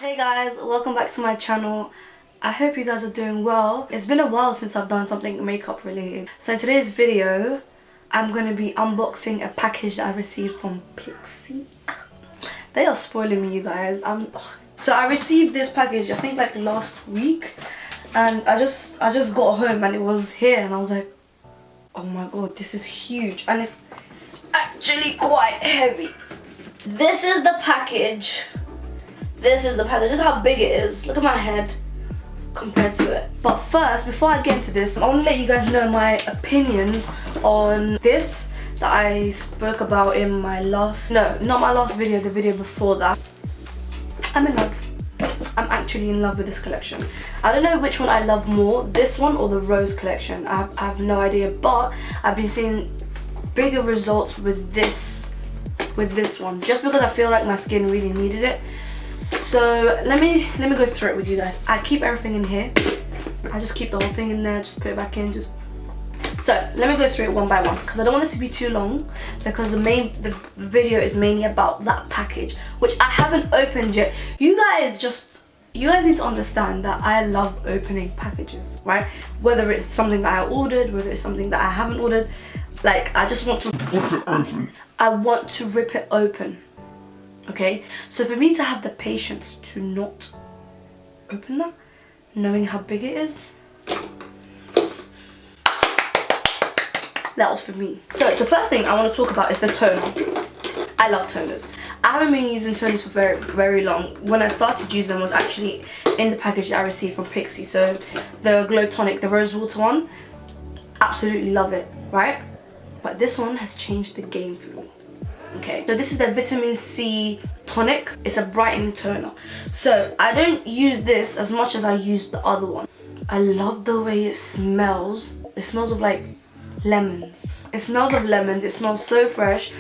Hey guys, welcome back to my channel. I hope you guys are doing well. It's been a while since I've done something makeup related. So in today's video, I'm going to be unboxing a package that I received from PiX. They are spoiling me, you guys. So I received this package, I think like last week. And I just got home and it was here and I was like, oh my god, this is huge. And it's actually quite heavy. This is the package. This is the package. Look how big it is. Look at my head compared to it. But first, before I get into this, I want to let you guys know my opinions on this that I spoke about in my last, no, not my last video, the video before that. I'm in love. I'm actually in love with this collection. I don't know which one I love more, this one or the Rose collection. I have no idea, but I've been seeing bigger results with this one, just because I feel like my skin really needed it. So let me go through it with you guys. I keep everything in here. I just keep the whole thing in there, just put it back in, So let me go through it one by one because I don't want this to be too long, because the video is mainly about that package, which I haven't opened yet. You guys need to understand that I love opening packages, right? Whether it's something that I ordered, whether it's something that I haven't ordered, like I just want to rip it open. I want to rip it open. Okay, so for me to have the patience to not open that, knowing how big it is, that was for me. So the first thing I want to talk about is the toner. I love toners. I haven't been using toners for very long. When I started using them was actually in the package that I received from PiX. So the Glow Tonic, the rose water one, absolutely love it, right? But this one has changed the game for me. Okay, so this is the vitamin C tonic. It's a brightening toner. So I don't use this as much as I use the other one. I love the way it smells. It smells of like lemons. It smells of lemons. It smells so fresh.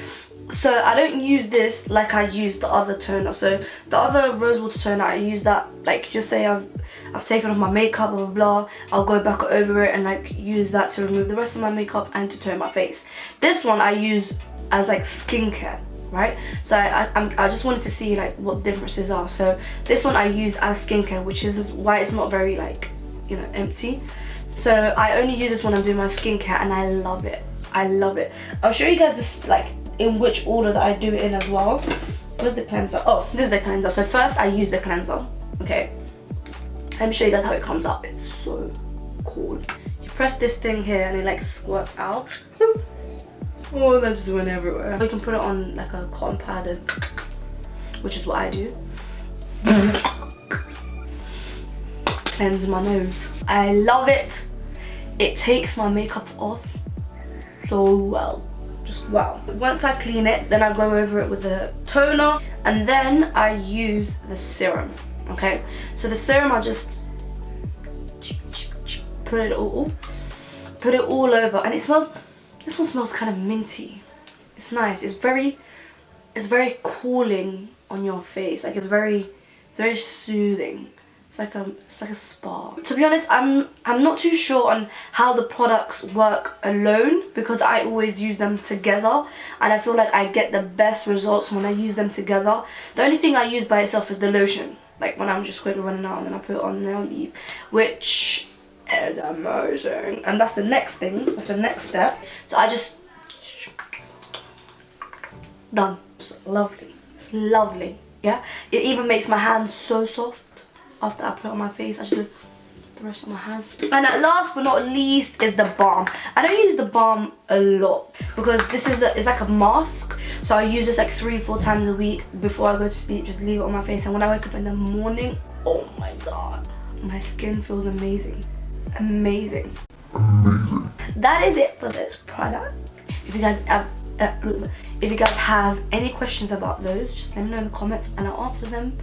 So I don't use this like I use the other toner. So the other rose water toner, I use that like, just say I've taken off my makeup, blah blah blah, I'll go back over it and like use that to remove the rest of my makeup and to tone my face. This one I use as like skincare, right? So I just wanted to see like what differences are. So this one I use as skincare, which is why it's not very like, you know, empty. So I only use this when I'm doing my skincare and I love it. I love it. I'll show you guys this like in which order that I do it in as well. Where's the cleanser? Oh, this is the cleanser. So first I use the cleanser. Okay, let me show you guys how it comes up. It's so cool. You press this thing here and it like squirts out. Oh, that just went everywhere. You can put it on like a cotton pad, which is what I do. Cleanse my nose. I love it. It takes my makeup off so well. Just wow. Once I clean it, then I go over it with the toner and then I use the serum. Okay, so the serum I just put it all over, and it smells, this one smells kind of minty. It's nice. It's very cooling on your face. Like it's very soothing. It's like a spa. To be honest, I'm not too sure on how the products work alone, because I always use them together and I feel like I get the best results when I use them together. The only thing I use by itself is the lotion. Like when I'm just quickly running out and then I put it on and then I'll leave, which is amazing. And that's the next thing. That's the next step. So I just done. It's lovely. It's lovely. Yeah. It even makes my hands so soft. After I put it on my face, I should do the rest of my hands. And at last but not least is the balm. I don't use the balm a lot because this is it's like a mask. So I use this like 3-4 times a week before I go to sleep. Just leave it on my face, and when I wake up in the morning, oh my god, my skin feels amazing. Amazing. That is it for this product. If you guys have any questions about those, just let me know in the comments and I'll answer them.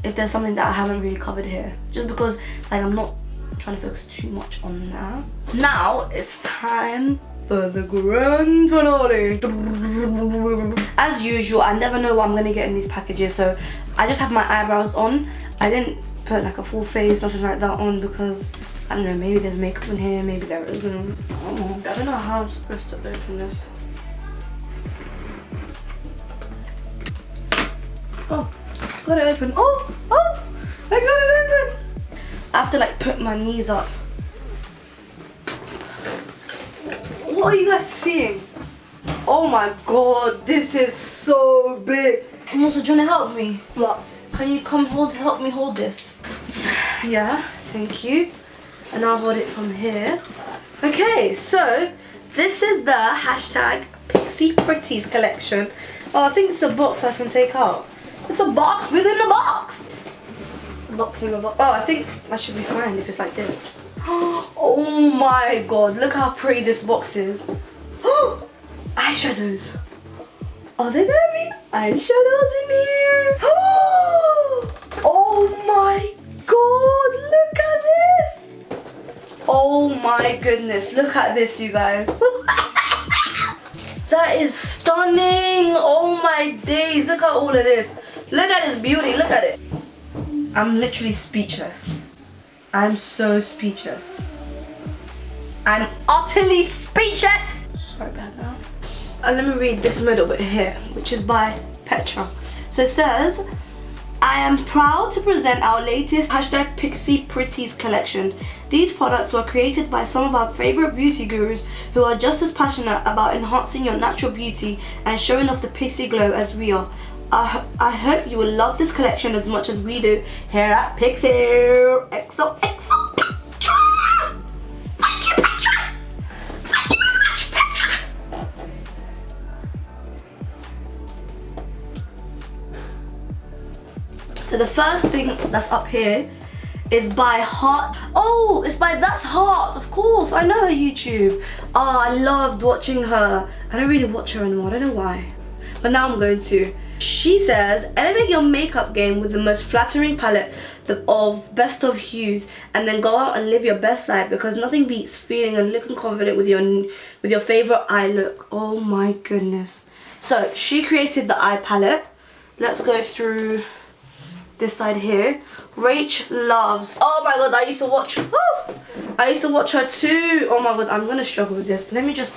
If there's something that I haven't really covered here, just because like I'm not trying to focus too much on that. Now it's time for the grand finale. As usual, I never know what I'm gonna get in these packages, so I just have my eyebrows on. I didn't put like a full face, nothing like that on, because I don't know, maybe there's makeup in here, maybe there isn't. I don't know how I'm supposed to open this. Oh, got it open. Oh, have to like put my knees up. What are you guys seeing? Oh my god, this is so big. And also, do you want to help me? What? Can you come help me hold this? Yeah, thank you. And I'll hold it from here. Okay, so this is the hashtag Pixie Pretties collection. Oh, I think it's a box I can take out. It's a box within a box. Box in a box. Oh, I think that should be fine if it's like this. Oh my god, look how pretty this box is. Eyeshadows. Are there gonna be eyeshadows in here? Oh my god, look at this. Oh my goodness, look at this, you guys. That is stunning. Oh my days, look at all of this. Look at this beauty, look at it. I'm literally speechless. I'm so speechless. I'm utterly speechless. Sorry about that. Let me read this middle bit here, which is by Petra. So it says, I am proud to present our latest hashtag Pixie Pretties collection. These products were created by some of our favorite beauty gurus who are just as passionate about enhancing your natural beauty and showing off the pixie glow as we are. I hope you will love this collection as much as we do here at Pixie. XOXO Petra! Thank you, Petra! Thank you very much, Petra! So the first thing that's up here is by Heart. Oh, it's by That's Heart, of course. I know her YouTube. Oh, I loved watching her. I don't really watch her anymore, I don't know why. But now I'm going to. She says, elevate your makeup game with the most flattering palette of best of hues, and then go out and live your best side, because nothing beats feeling and looking confident with your favorite eye look. Oh my goodness. So she created the eye palette. Let's go through this side here. Rach loves. Oh my god, I used to watch. Woo! I used to watch her too. Oh my god, I'm gonna struggle with this. Let me just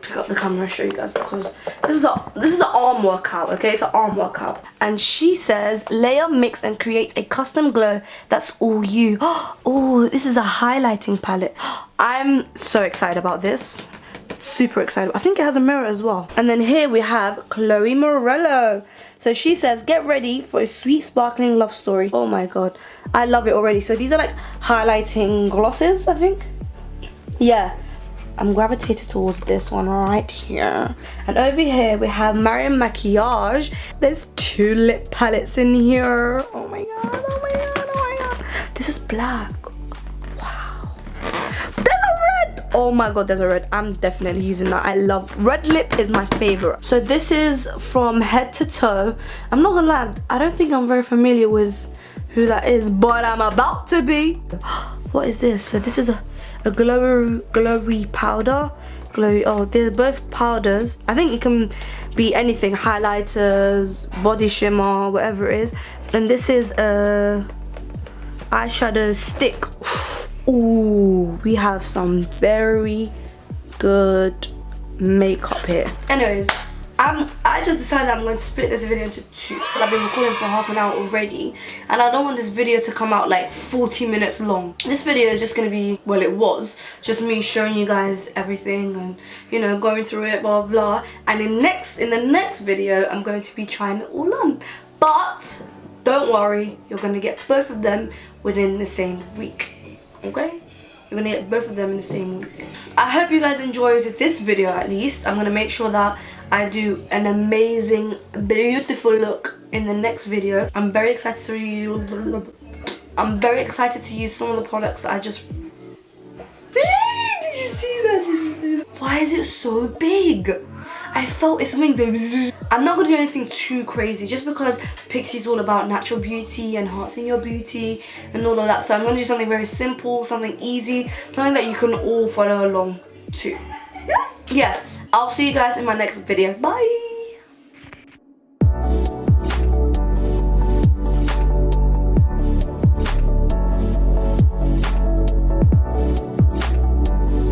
pick up the camera and show you guys, because this is an arm workout, okay? It's an arm workout. And she says, layer, mix and create a custom glow that's all you. Oh, this is a highlighting palette. I'm so excited about this. Super excited. I think it has a mirror as well. And then here we have Chloe Morello. So she says, get ready for a sweet sparkling love story. Oh my god, I love it already. So these are like highlighting glosses, I think. Yeah, I'm gravitated towards this one right here. And over here we have Marion Maquillage. There's 2 lip palettes in here. Oh my god, oh my god, oh my god. This is black. Wow. There's a red. Oh my god, there's a red. I'm definitely using that. I love red lip, is my favorite. So this is from Head to Toe. I'm not gonna lie, I don't think I'm very familiar with who that is, but I'm about to be. What is this? So this is a glowy powder. Glowy. Oh, they're both powders. I think it can be anything, highlighters, body shimmer, whatever it is. And this is a eyeshadow stick. Ooh, we have some very good makeup here. Anyways, I just decided I'm going to split this video into 2, because I've been recording for half an hour already, and I don't want this video to come out like 40 minutes long. This video is just going to be, well, it was just me showing you guys everything and, you know, going through it, blah blah. And in the next video I'm going to be trying it all on. But don't worry, you're going to get both of them within the same week. Okay? You're gonna get both of them in the same week. I hope you guys enjoyed this video at least. I'm gonna make sure that I do an amazing, beautiful look in the next video. I'm very excited to use some of the products that I just... Did you see that? Why is it so big? I felt it's something that... I'm not going to do anything too crazy, just because Pixie's all about natural beauty, enhancing your beauty and all of that. So I'm going to do something very simple, something easy, something that you can all follow along to. Yeah, I'll see you guys in my next video. Bye!